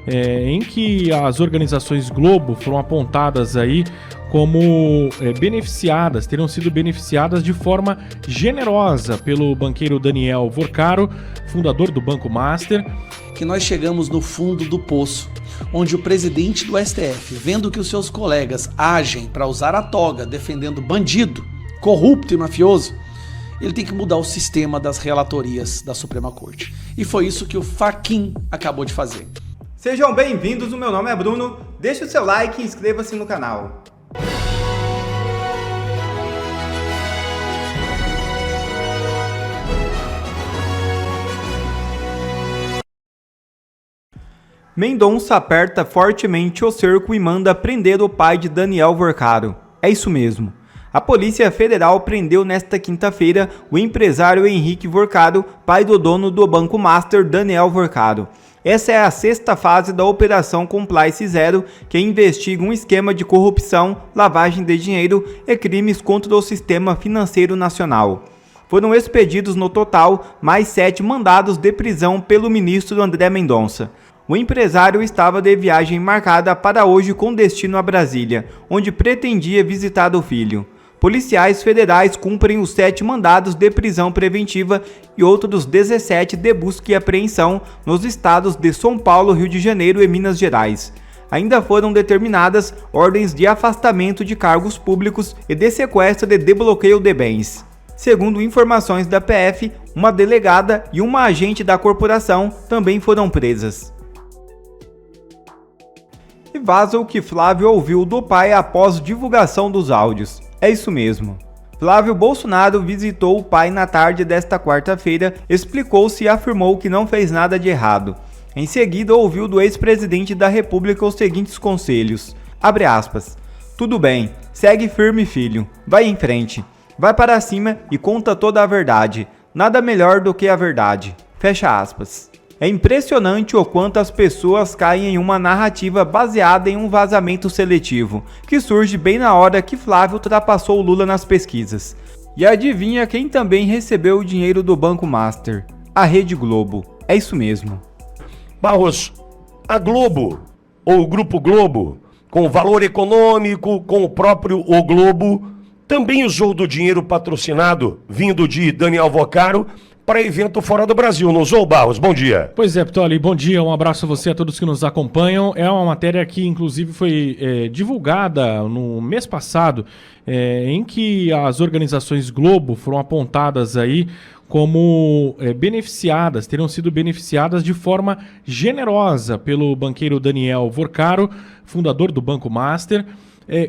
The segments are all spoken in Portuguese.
em que as organizações Globo foram apontadas aí como beneficiadas, teriam sido beneficiadas de forma generosa pelo banqueiro Daniel Vorcaro, fundador do Banco Master. Que nós chegamos no fundo do poço, onde o presidente do STF, vendo que os seus colegas agem para usar a toga defendendo bandido, corrupto e mafioso, ele tem que mudar o sistema das relatorias da Suprema Corte. E foi isso que o Fachin acabou de fazer. Sejam bem-vindos, o meu nome é Bruno, deixe o seu like e inscreva-se no canal. Mendonça aperta fortemente o cerco e manda prender o pai de Daniel Vorcaro. É isso mesmo. A Polícia Federal prendeu nesta quinta-feira o empresário Henrique Vorcaro, pai do dono do Banco Master Daniel Vorcaro. Essa é a sexta fase da Operação Compliance Zero, que investiga um esquema de corrupção, lavagem de dinheiro e crimes contra o sistema financeiro nacional. Foram expedidos no total mais 7 mandados de prisão pelo ministro André Mendonça. O empresário estava de viagem marcada para hoje com destino a Brasília, onde pretendia visitar o filho. Policiais federais cumprem os 7 mandados de prisão preventiva e outros 17 de busca e apreensão nos estados de São Paulo, Rio de Janeiro e Minas Gerais. Ainda foram determinadas ordens de afastamento de cargos públicos e de sequestro e desbloqueio de bens. Segundo informações da PF, uma delegada e uma agente da corporação também foram presas. E vaza o que Flávio ouviu do pai após divulgação dos áudios. É isso mesmo. Flávio Bolsonaro visitou o pai na tarde desta quarta-feira, explicou-se e afirmou que não fez nada de errado. Em seguida, ouviu do ex-presidente da República os seguintes conselhos. Abre aspas. Tudo bem, segue firme, filho. Vai em frente. Vai para cima e conta toda a verdade. Nada melhor do que a verdade. Fecha aspas. É impressionante o quanto as pessoas caem em uma narrativa baseada em um vazamento seletivo, que surge bem na hora que Flávio ultrapassou o Lula nas pesquisas. E adivinha quem também recebeu o dinheiro do Banco Master? A Rede Globo. É isso mesmo. Barros, a Globo, ou o Grupo Globo, com valor econômico, com o próprio O Globo, também usou do dinheiro patrocinado, vindo de Daniel Vorcaro, para evento fora do Brasil. Não usou, Barros? Bom dia. Pois é, Ptoli, bom dia, um abraço a você, a todos que nos acompanham. É uma matéria que, inclusive, foi divulgada no mês passado, em que as organizações Globo foram apontadas aí como beneficiadas, teriam sido beneficiadas de forma generosa pelo banqueiro Daniel Vorcaro, fundador do Banco Master,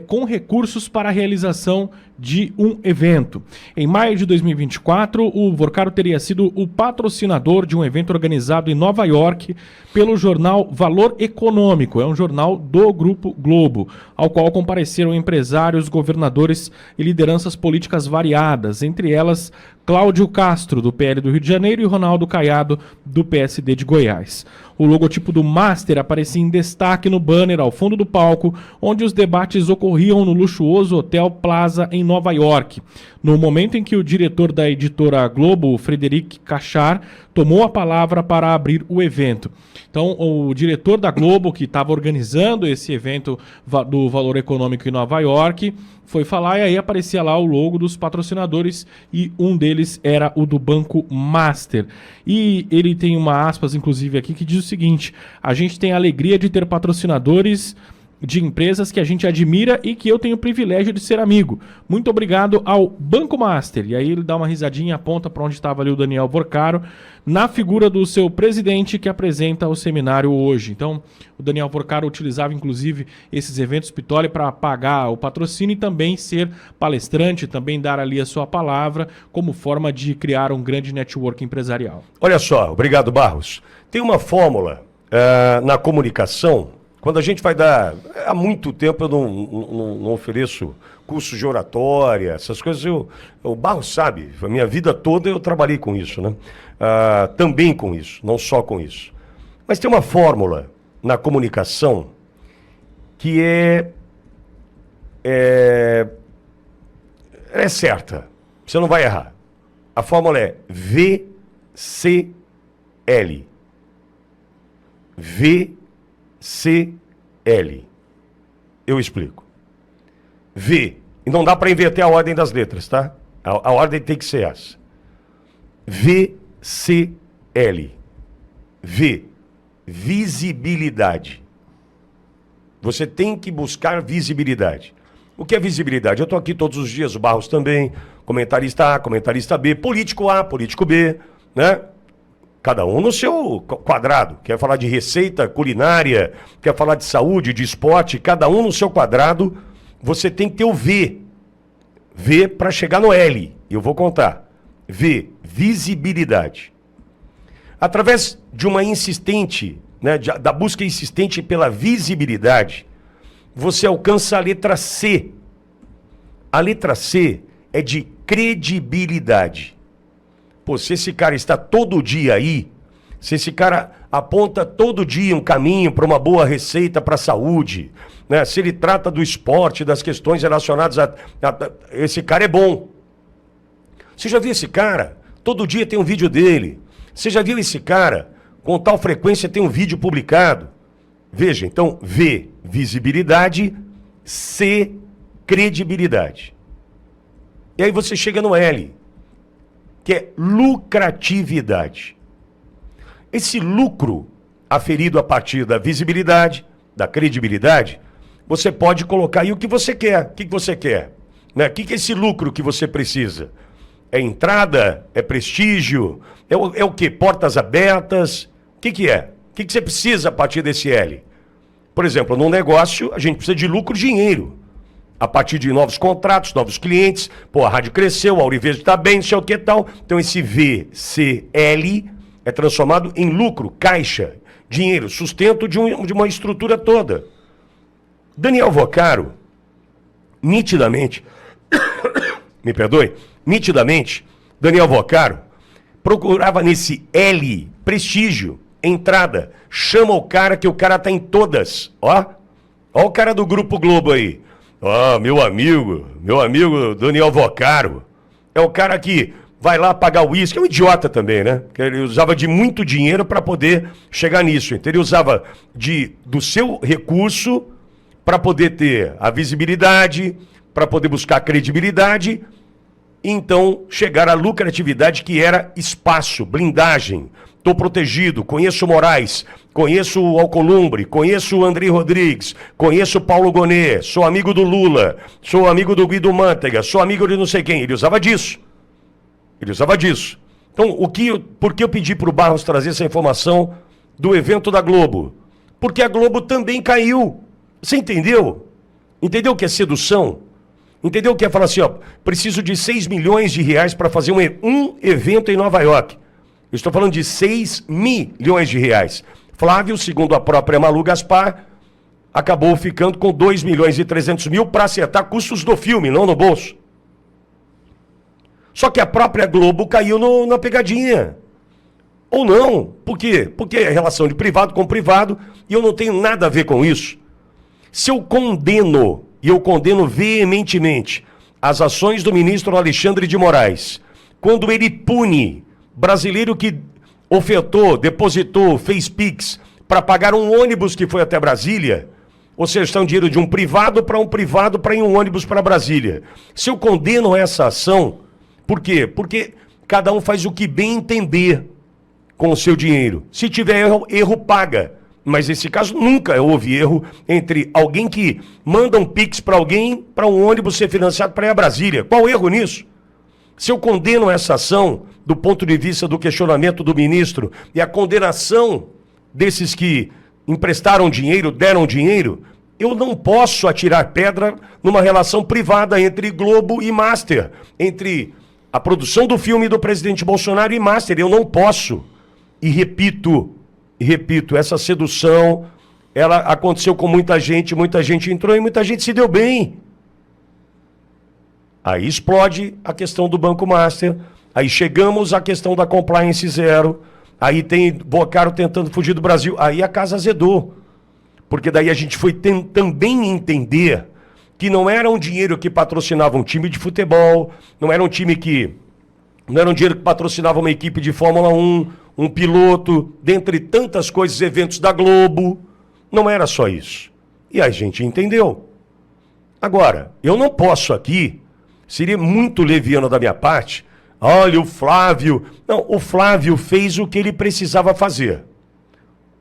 com recursos para a realização de um evento. Em maio de 2024, o Vorcaro teria sido o patrocinador de um evento organizado em Nova York pelo jornal Valor Econômico, é um jornal do Grupo Globo, ao qual compareceram empresários, governadores e lideranças políticas variadas, entre elas Cláudio Castro, do PL do Rio de Janeiro, e Ronaldo Caiado, do PSD de Goiás. O logotipo do Master aparecia em destaque no banner ao fundo do palco, onde os debates ocorriam no luxuoso Hotel Plaza, em Nova York. No momento em que o diretor da editora Globo, Frederic Cachar, tomou a palavra para abrir o evento. Então, o diretor da Globo, que estava organizando esse evento do Valor Econômico em Nova York, foi falar e aí aparecia lá o logo dos patrocinadores e um deles era o do Banco Master. E ele tem uma aspas, inclusive, aqui que diz o seguinte: a gente tem a alegria de ter patrocinadores de empresas que a gente admira e que eu tenho o privilégio de ser amigo. Muito obrigado ao Banco Master. E aí ele dá uma risadinha, aponta para onde estava ali o Daniel Vorcaro, na figura do seu presidente que apresenta o seminário hoje. Então, o Daniel Vorcaro utilizava, inclusive, esses eventos Ptoli para pagar o patrocínio e também ser palestrante, também dar ali a sua palavra como forma de criar um grande network empresarial. Olha só, obrigado, Barros. Tem uma fórmula na comunicação. Quando a gente vai dar... Há muito tempo eu não ofereço cursos de oratória, essas coisas. O Barros sabe, a minha vida toda eu trabalhei com isso, né? Também com isso, não só com isso. Mas tem uma fórmula na comunicação que é certa. Você não vai errar. A fórmula é VCL. VCL. Eu explico. V. E não dá para inverter a ordem das letras, tá? A ordem tem que ser essa. VCL. V. Visibilidade. Você tem que buscar visibilidade. O que é visibilidade? Eu estou aqui todos os dias, o Barros também, comentarista A, comentarista B, político A, político B, né? Cada um no seu quadrado. Quer falar de receita culinária, quer falar de saúde, de esporte, cada um no seu quadrado. Você tem que ter o V. V para chegar no L. Eu vou contar. V, visibilidade. Através de uma insistente, né, da busca insistente pela visibilidade, você alcança a letra C. A letra C é de credibilidade. Pô, se esse cara está todo dia aí, se esse cara aponta todo dia um caminho para uma boa receita para a saúde, né? Se ele trata do esporte, das questões relacionadas esse cara é bom. Você já viu esse cara? Todo dia tem um vídeo dele. Você já viu esse cara? Com tal frequência tem um vídeo publicado. Veja, então, V, visibilidade, C, credibilidade. E aí você chega no L, que é lucratividade. Esse lucro aferido a partir da visibilidade, da credibilidade, você pode colocar aí o que você quer. O que você quer? Né? O que é esse lucro que você precisa? É entrada? É prestígio? É o quê? Portas abertas? O que é? O que você precisa a partir desse L? Por exemplo, num negócio, a gente precisa de lucro, dinheiro. A partir de novos contratos, novos clientes. Pô, a rádio cresceu, a Aurivejo está bem, não sei o que tal. Então esse VCL é transformado em lucro, caixa, dinheiro, sustento de uma estrutura toda. Daniel Vocaro, nitidamente, me perdoe, nitidamente, Daniel Vocaro procurava nesse L, prestígio, entrada, chama o cara que o cara tá em todas, ó o cara do Grupo Globo aí, ó, meu amigo Daniel Vocaro, é o cara que vai lá pagar o uísque, é um idiota também, né? Porque ele usava de muito dinheiro para poder chegar nisso, então ele usava do seu recurso para poder ter a visibilidade, para poder buscar a credibilidade, então chegar à lucratividade que era espaço, blindagem. Estou protegido, conheço o Moraes, conheço o Alcolumbre, conheço o André Rodrigues, conheço o Paulo Gonet, sou amigo do Lula, sou amigo do Guido Mantega, sou amigo de não sei quem. Ele usava disso. Então, por que eu pedi para o Barros trazer essa informação do evento da Globo? Porque a Globo também caiu. Você entendeu? Entendeu o que é sedução? Entendeu o que é falar assim, ó, preciso de 6 milhões de reais para fazer um evento em Nova York. Eu estou falando de 6 milhões de reais. Flávio, segundo a própria Malu Gaspar, acabou ficando com 2 milhões e 300 mil para acertar custos do filme, não no bolso. Só que a própria Globo caiu na pegadinha. Ou não. Por quê? Porque é relação de privado com privado e eu não tenho nada a ver com isso. Se eu condeno, e eu condeno veementemente, as ações do ministro Alexandre de Moraes, quando ele pune brasileiro que ofertou, depositou, fez Pix para pagar um ônibus que foi até Brasília, ou seja, está um dinheiro de um privado para ir um ônibus para Brasília. Se eu condeno essa ação, por quê? Porque cada um faz o que bem entender com o seu dinheiro. Se tiver erro paga. Mas nesse caso nunca houve erro entre alguém que manda um Pix para alguém, para um ônibus ser financiado para ir a Brasília. Qual o erro nisso? Se eu condeno essa ação do ponto de vista do questionamento do ministro e a condenação desses que emprestaram dinheiro, deram dinheiro, eu não posso atirar pedra numa relação privada entre Globo e Master, entre a produção do filme do presidente Bolsonaro e Master. Eu não posso. E repito, essa sedução, ela aconteceu com muita gente entrou e muita gente se deu bem. Aí explode a questão do Banco Master, aí chegamos à questão da compliance zero, aí tem Vocaro tentando fugir do Brasil, aí a casa azedou. Porque daí a gente foi também entender que não era um dinheiro que patrocinava um time de futebol, não era um dinheiro que patrocinava uma equipe de Fórmula 1, um piloto, dentre tantas coisas, eventos da Globo, Não era só isso. E a gente entendeu. Agora, eu não posso aqui, seria muito leviano da minha parte, olha o Flávio. Não, o Flávio fez o que ele precisava fazer.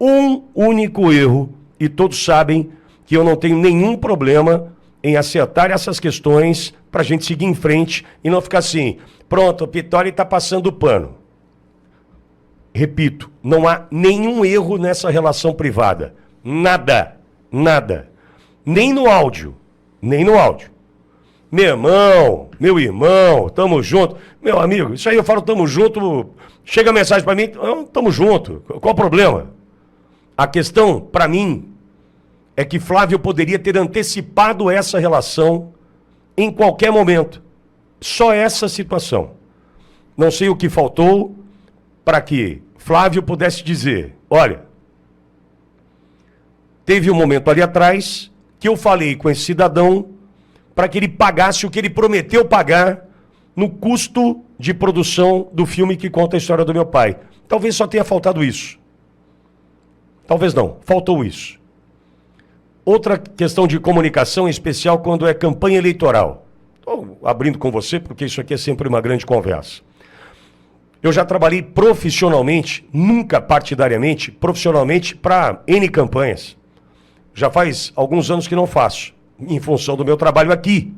Um único erro, e todos sabem que eu não tenho nenhum problema em acertar essas questões para a gente seguir em frente e não ficar assim, pronto, o Pitoli está passando o pano. Repito, não há nenhum erro nessa relação privada. Nada, nada. Nem no áudio, nem no áudio. Meu irmão, tamo junto. Meu amigo, isso aí eu falo tamo junto, chega a mensagem para mim, tamo junto, qual o problema? A questão, para mim, é que Flávio poderia ter antecipado essa relação em qualquer momento. Só essa situação. Não sei o que faltou para que Flávio pudesse dizer, olha, teve um momento ali atrás que eu falei com esse cidadão para que ele pagasse o que ele prometeu pagar no custo de produção do filme que conta a história do meu pai. Talvez só tenha faltado isso. Talvez não, faltou isso. Outra questão de comunicação, em especial quando é campanha eleitoral. Estou abrindo com você, porque isso aqui é sempre uma grande conversa. Eu já trabalhei profissionalmente, nunca partidariamente, profissionalmente para N campanhas. Já faz alguns anos que não faço, em função do meu trabalho aqui.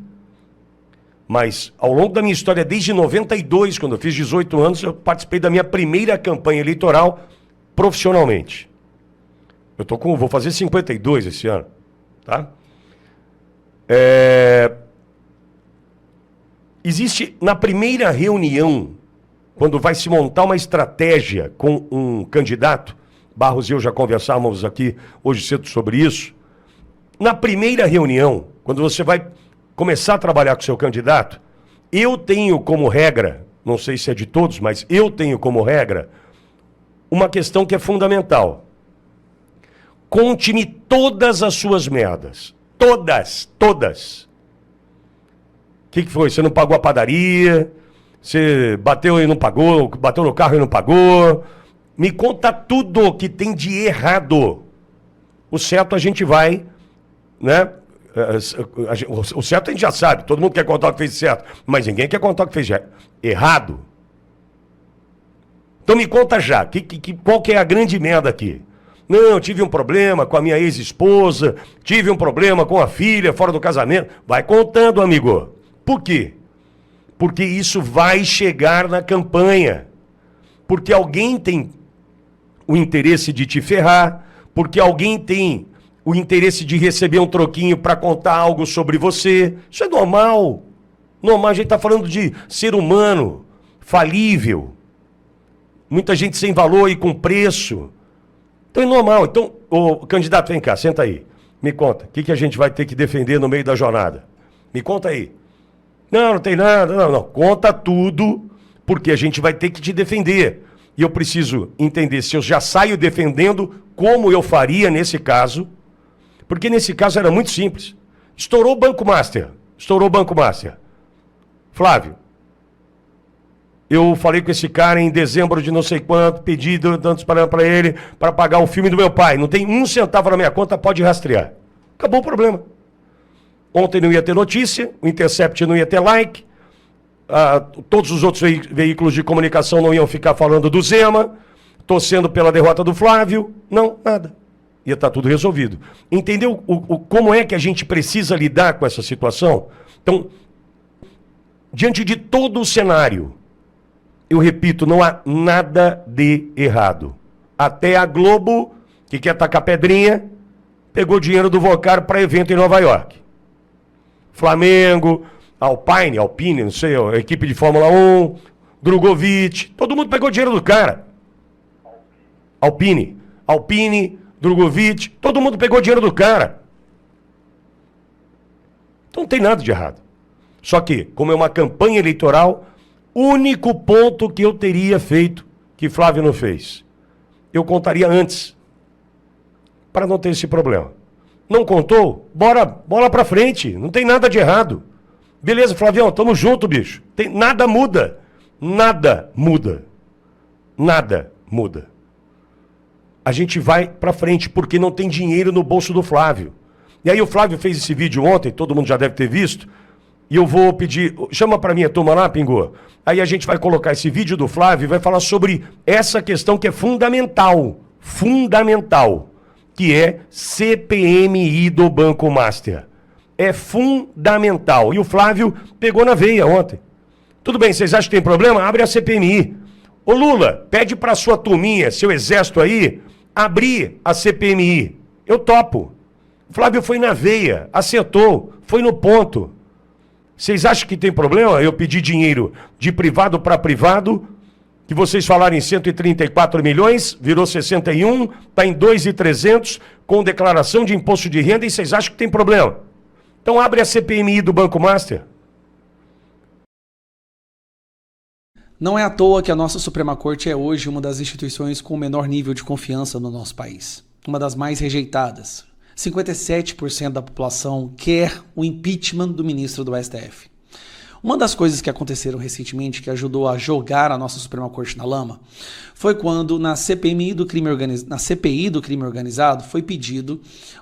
Mas, ao longo da minha história, desde 92, quando eu fiz 18 anos, eu participei da minha primeira campanha eleitoral profissionalmente. Vou fazer 52 esse ano, tá? Existe, na primeira reunião, quando vai se montar uma estratégia com um candidato, Barros e eu já conversávamos aqui hoje cedo sobre isso, na primeira reunião, quando você vai começar a trabalhar com o seu candidato, eu tenho como regra, não sei se é de todos, mas eu tenho como regra, uma questão que é fundamental. Conte-me todas as suas merdas. Todas, todas. O que foi? Você não pagou a padaria? Você bateu e não pagou? Bateu no carro e não pagou? Me conta tudo que tem de errado. O certo a gente vai, né? O certo a gente já sabe. Todo mundo quer contar o que fez certo. Mas ninguém quer contar o que fez errado. Então me conta já. Qual que é a grande merda aqui? Não, eu tive um problema com a minha ex-esposa, tive um problema com a filha fora do casamento. Vai contando, amigo. Por quê? Porque isso vai chegar na campanha. Porque alguém tem o interesse de te ferrar, porque alguém tem o interesse de receber um troquinho para contar algo sobre você. Isso é normal. Normal, a gente está falando de ser humano, falível. Muita gente sem valor e com preço. Então é normal. Então, ô, candidato, vem cá, senta aí. Me conta, o que a gente vai ter que defender no meio da jornada? Me conta aí. Não tem nada, não. Conta tudo, porque a gente vai ter que te defender. E eu preciso entender se eu já saio defendendo como eu faria nesse caso, porque nesse caso era muito simples. Estourou o Banco Master. Flávio, eu falei com esse cara em dezembro de não sei quanto, pedi tantos para ele para pagar o filme do meu pai. Não tem um centavo na minha conta, pode rastrear. Acabou o problema. Ontem não ia ter notícia, o Intercept não ia ter like, todos os outros veículos de comunicação não iam ficar falando do Zema, torcendo pela derrota do Flávio. Não, nada. Ia estar tudo resolvido. Entendeu como é que a gente precisa lidar com essa situação? Então, diante de todo o cenário, eu repito, não há nada de errado. Até a Globo, que quer tacar pedrinha, pegou dinheiro do Vocar para evento em Nova York. Flamengo, Alpine, não sei, a equipe de Fórmula 1, Drogovic, todo mundo pegou dinheiro do cara. Alpine, Drogovic, todo mundo pegou dinheiro do cara. Então não tem nada de errado. Só que, como é uma campanha eleitoral, único ponto que eu teria feito, que Flávio não fez, eu contaria antes, para não ter esse problema. Não contou? Bola pra frente, não tem nada de errado. Beleza, Flavião, tamo junto, bicho. Nada muda. a gente vai para frente, porque não tem dinheiro no bolso do Flávio. E aí o Flávio fez esse vídeo ontem, todo mundo já deve ter visto, e eu vou pedir, chama para mim a turma lá, Pingô. Aí a gente vai colocar esse vídeo do Flávio e vai falar sobre essa questão que é fundamental, que é CPMI do Banco Master. É fundamental. E o Flávio pegou na veia ontem. Tudo bem, vocês acham que tem problema? Abre a CPMI. Ô Lula, pede para sua turminha, seu exército aí, abrir a CPMI. Eu topo. O Flávio foi na veia, acertou, foi no ponto. Vocês acham que tem problema eu pedir dinheiro de privado para privado, que vocês falaram em 134 milhões, virou 61, está em 2.300, com declaração de imposto de renda, e vocês acham que tem problema? Então abre a CPMI do Banco Master. Não é à toa que a nossa Suprema Corte é hoje uma das instituições com o menor nível de confiança no nosso país. Uma das mais rejeitadas. 57% da população quer o impeachment do ministro do STF. Uma das coisas que aconteceram recentemente que ajudou a jogar a nossa Suprema Corte na lama foi quando na CPI do crime organizado foi pedido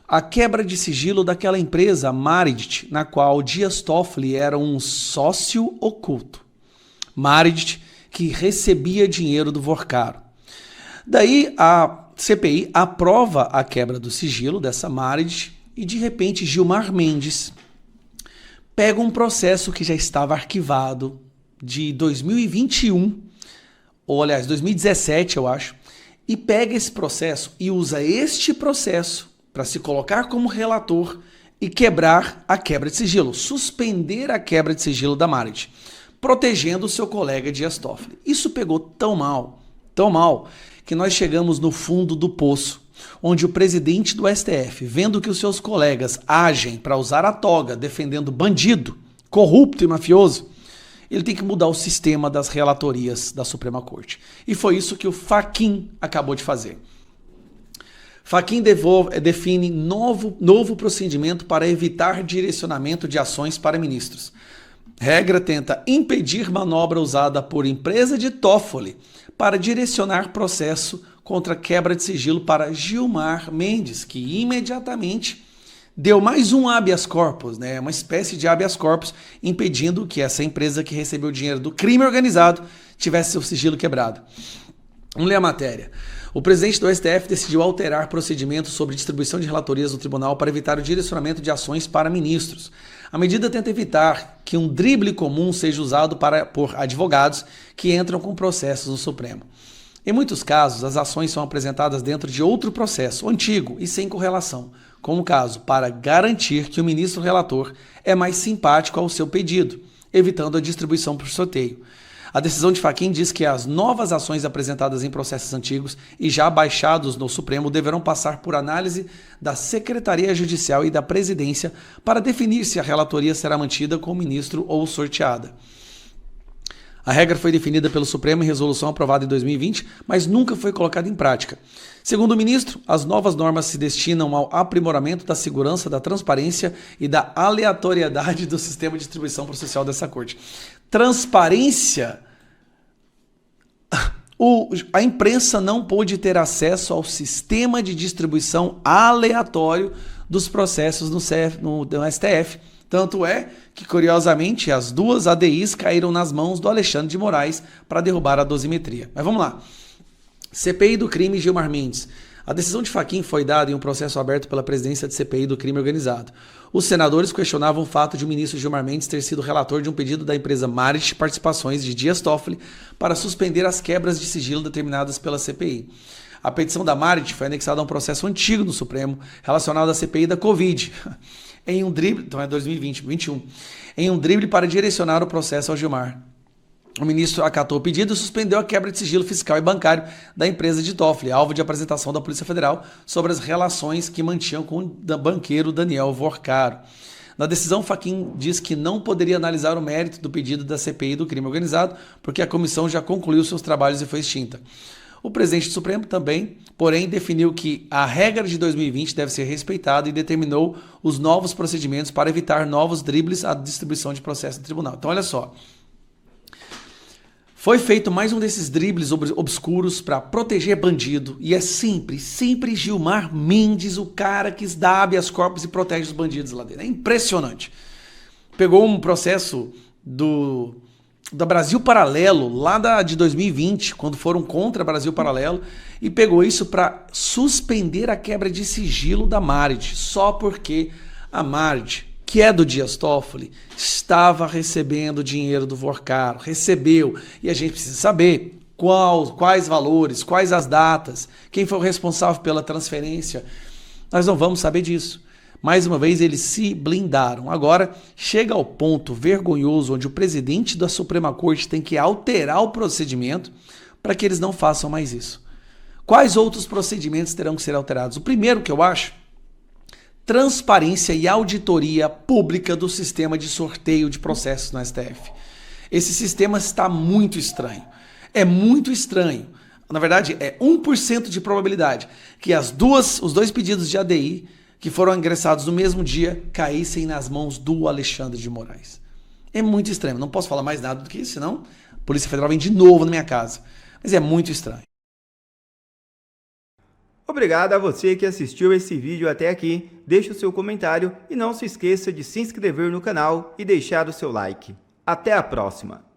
a quebra de sigilo daquela empresa Maridit, na qual Dias Toffoli era um sócio oculto. Maridit, que recebia dinheiro do Vorcaro. Daí a CPI aprova a quebra do sigilo dessa Maridit e de repente Gilmar Mendes pega um processo que já estava arquivado de 2021, ou aliás, 2017 eu acho, e pega esse processo e usa este processo para se colocar como relator e quebrar a quebra de sigilo, suspender a quebra de sigilo da Maridit, protegendo o seu colega Dias Toffoli. Isso pegou tão mal, que nós chegamos no fundo do poço, onde o presidente do STF, vendo que os seus colegas agem para usar a toga defendendo bandido, corrupto e mafioso, ele tem que mudar o sistema das relatorias da Suprema Corte. E foi isso que o Fachin acabou de fazer. Fachin define novo procedimento para evitar direcionamento de ações para ministros. Regra tenta impedir manobra usada por empresa de Toffoli para direcionar processo contra quebra de sigilo para Gilmar Mendes, que imediatamente deu mais um habeas corpus, uma espécie de habeas corpus, impedindo que essa empresa que recebeu dinheiro do crime organizado tivesse seu sigilo quebrado. Vamos ler a matéria. O presidente do STF decidiu alterar procedimentos sobre distribuição de relatorias do tribunal para evitar o direcionamento de ações para ministros. A medida tenta evitar que um drible comum seja usado por advogados que entram com processos no Supremo. Em muitos casos, as ações são apresentadas dentro de outro processo, antigo e sem correlação, como o caso para garantir que o ministro relator é mais simpático ao seu pedido, evitando a distribuição por sorteio. A decisão de Fachin diz que as novas ações apresentadas em processos antigos e já baixados no Supremo deverão passar por análise da Secretaria Judicial e da Presidência para definir se a relatoria será mantida com o ministro ou sorteada. A regra foi definida pelo Supremo em resolução aprovada em 2020, mas nunca foi colocada em prática. Segundo o ministro, as novas normas se destinam ao aprimoramento da segurança, da transparência e da aleatoriedade do sistema de distribuição processual dessa corte. Transparência? A imprensa não pôde ter acesso ao sistema de distribuição aleatório dos processos no STF. Tanto é que, curiosamente, as duas ADIs caíram nas mãos do Alexandre de Moraes para derrubar a dosimetria. Mas vamos lá. CPI do crime Gilmar Mendes. A decisão de Fachin foi dada em um processo aberto pela presidência de CPI do crime organizado. Os senadores questionavam o fato de o ministro Gilmar Mendes ter sido relator de um pedido da empresa Maridit Participações de Dias Toffoli para suspender as quebras de sigilo determinadas pela CPI. A petição da Maridit foi anexada a um processo antigo no Supremo relacionado à CPI da Covid. Em um drible, então é 2021, em um drible para direcionar o processo ao Gilmar. O ministro acatou o pedido e suspendeu a quebra de sigilo fiscal e bancário da empresa de Toffoli, alvo de apresentação da Polícia Federal sobre as relações que mantinham com o banqueiro Daniel Vorcaro. Na decisão, Fachin diz que não poderia analisar o mérito do pedido da CPI do crime organizado, porque a comissão já concluiu seus trabalhos e foi extinta. O presidente do Supremo também, porém, definiu que a regra de 2020 deve ser respeitada e determinou os novos procedimentos para evitar novos dribles à distribuição de processo no tribunal. Então, olha só. Foi feito mais um desses dribles obscuros para proteger bandido. E é sempre Gilmar Mendes, o cara que dá habeas corpus e protege os bandidos lá dentro. É impressionante. Pegou um processo da Brasil Paralelo, lá de 2020, quando foram contra Brasil Paralelo, e pegou isso para suspender a quebra de sigilo da Mardi, só porque a Mardi, que é do Dias Toffoli, estava recebendo dinheiro do Vorcaro, recebeu, e a gente precisa saber quais valores, quais as datas, quem foi o responsável pela transferência. Nós não vamos saber disso. Mais uma vez, eles se blindaram. Agora, chega ao ponto vergonhoso onde o presidente da Suprema Corte tem que alterar o procedimento para que eles não façam mais isso. Quais outros procedimentos terão que ser alterados? O primeiro que eu acho, transparência e auditoria pública do sistema de sorteio de processos no STF. Esse sistema está muito estranho. É muito estranho. Na verdade, é 1% de probabilidade que os dois pedidos de ADI que foram ingressados no mesmo dia caíssem nas mãos do Alexandre de Moraes. É muito estranho. Não posso falar mais nada do que isso, senão a Polícia Federal vem de novo na minha casa. Mas é muito estranho. Obrigado a você que assistiu esse vídeo até aqui. Deixe o seu comentário e não se esqueça de se inscrever no canal e deixar o seu like. Até a próxima!